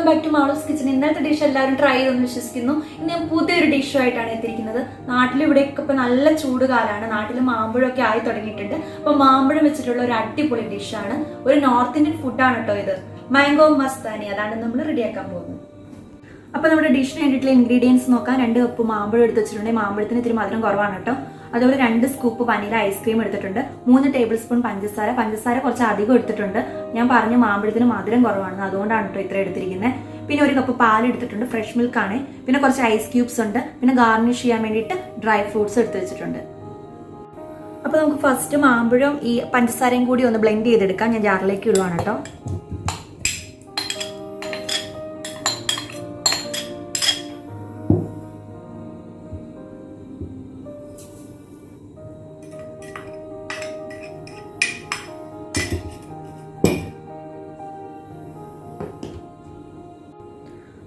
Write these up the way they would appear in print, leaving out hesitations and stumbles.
Welcome back to Malu's kitchen. ഇന്നത്തെ dish എല്ലാവരും try ചെയ്തെന്ന് വിശ്വസിക്കുന്നു. ഇന്ന് ഞാൻ പുതിയൊരു ഡിഷുമായിട്ടാണ് എത്തിയിരിക്കുന്നത്. നാട്ടിലിവിടെയൊക്കെ ഇപ്പൊ നല്ല ചൂട് കാലമാണ്. നാട്ടിൽ മാമ്പഴമൊക്കെ ആയി തുടങ്ങിയിട്ടുണ്ട്. അപ്പൊ മാമ്പഴം വെച്ചിട്ടുള്ള ഒരു അടിപൊളി ഡിഷാണ്. ഒരു നോർത്ത് ഇന്ത്യൻ ഫുഡാണ് കേട്ടോ ഇത്. മാംഗോ മസ്താനി, അതാണ് നമ്മൾ റെഡിയാക്കാൻ പോകുന്നത്. അപ്പൊ നമ്മുടെ ഡിഷിന് വേണ്ടിയിട്ടുള്ള ഇൻഗ്രീഡിയൻസ് നോക്കാം. 2 കപ്പ് മാമ്പഴം എടുത്ത് വെച്ചിട്ടുണ്ട്. മാമ്പഴത്തിന് ഇത്തിരി മധുരം കുറവാണ് കേട്ടോ. അതുപോലെ 2 സ്കൂപ്പ് വനില ഐസ്ക്രീം എടുത്തിട്ടുണ്ട്. 3 ടേബിൾ സ്പൂൺ പഞ്ചസാര കുറച്ച് അധികം എടുത്തിട്ടുണ്ട്. ഞാൻ പറഞ്ഞു മാമ്പഴത്തിന് മധുരം കുറവാണ്, അതുകൊണ്ടാണ് കേട്ടോ ഇത്ര എടുത്തിരിക്കുന്നത്. പിന്നെ 1 കപ്പ് പാൽ എടുത്തിട്ടുണ്ട്, ഫ്രഷ് മിൽക്ക് ആണ്. പിന്നെ കുറച്ച് ഐസ് ക്യൂബ്സ് ഉണ്ട്. പിന്നെ ഗാർണിഷ് ചെയ്യാൻ വേണ്ടിയിട്ട് ഡ്രൈ ഫ്രൂട്ട്സ് എടുത്ത് വെച്ചിട്ടുണ്ട്. അപ്പൊ നമുക്ക് ഫസ്റ്റ് മാമ്പഴം ഈ പഞ്ചസാരയും കൂടി ഒന്ന് ബ്ലെൻഡ് ചെയ്തെടുക്കാം. ഞാൻ ജാറിലേക്ക് ഇടുവാണ് കേട്ടോ.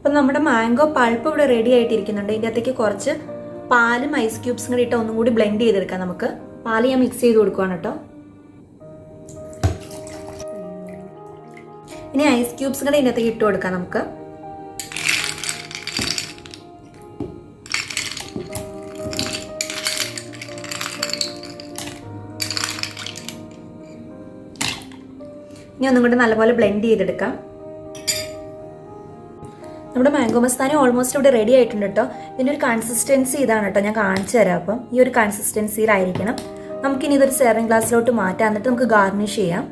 അപ്പം നമ്മുടെ മാംഗോ പൾപ്പ് ഇവിടെ റെഡി ആയിട്ടിരിക്കുന്നുണ്ട്. ഇതിൻ്റെ അകത്തേക്ക് കുറച്ച് പാലും ഐസ് ക്യൂബ്സും കൂടി ഇട്ട് ഒന്നും കൂടി ബ്ലെൻഡ് ചെയ്തെടുക്കാം. നമുക്ക് പാല് ഞാൻ മിക്സ് ചെയ്ത് കൊടുക്കുകയാണ് കേട്ടോ. ഇനി ഐസ് ക്യൂബ്സും കൂടി ഇതിൻ്റെ അകത്തേക്ക് ഇട്ട് കൊടുക്കാം നമുക്ക്. ഇനി ഒന്നും കൂടി നല്ലപോലെ ബ്ലെൻഡ് ചെയ്തെടുക്കാം. നമ്മുടെ മാംഗോ മസ്താനി ഓൾമോസ്റ്റ് ഇവിടെ റെഡി ആയിട്ടുണ്ട് കേട്ടോ. ഇതിൻ്റെ ഒരു കൺസിസ്റ്റൻസി ഇതാണ് കേട്ടോ, ഞാൻ കാണിച്ചു തരാം. അപ്പം ഈ ഒരു കൺസിസ്റ്റൻസിയിലായിരിക്കണം. നമുക്കിനി ഇതൊരു സെർവിങ് ഗ്ലാസ്സിലോട്ട് മാറ്റാം. എന്നിട്ട് നമുക്ക് ഗാർണിഷ് ചെയ്യാം.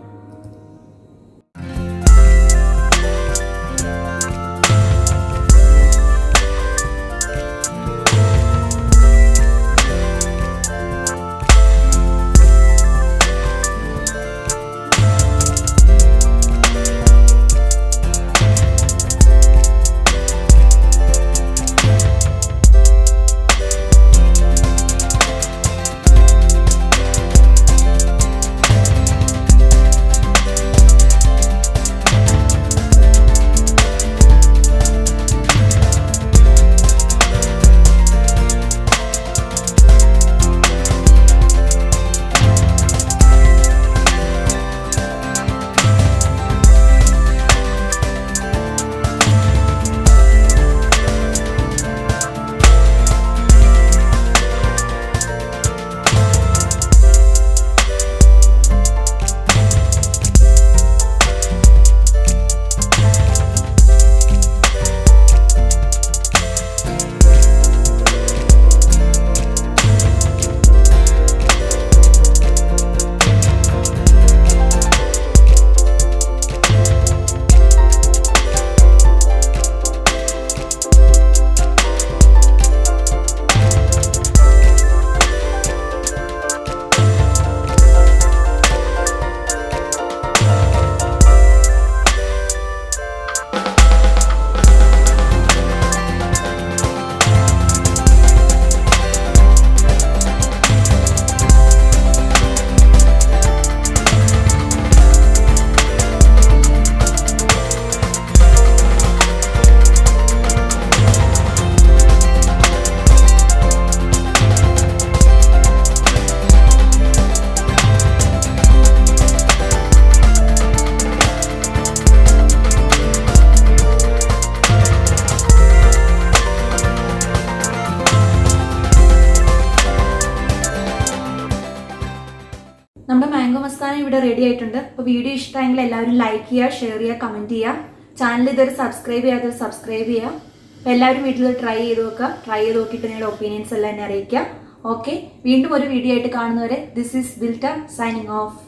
നമ്മുടെ മാംഗോ മസ്താനി ഇവിടെ റെഡി ആയിട്ടുണ്ട്. അപ്പോൾ വീഡിയോ ഇഷ്ടമായെങ്കിൽ എല്ലാവരും ലൈക്ക് ചെയ്യുക, ഷെയർ ചെയ്യുക, കമന്റ് ചെയ്യുക. ചാനൽ ഇതുവരെ സബ്സ്ക്രൈബ് ചെയ്യാതെ സബ്സ്ക്രൈബ് ചെയ്യുക. അപ്പോൾ എല്ലാവരും വീട്ടിൽ ട്രൈ ചെയ്ത് നോക്കുക. ട്രൈ ചെയ്ത് നോക്കിയിട്ട് നിങ്ങളുടെ ഒപ്പീനിയൻസ് എല്ലാം എന്നെ അറിയിക്കുക. ഓക്കെ, വീണ്ടും ഒരു വീഡിയോ ആയിട്ട് കാണുന്നവരെ ദിസ് ഈസ് ബിൽറ്റ സൈനിങ് ഓഫ്.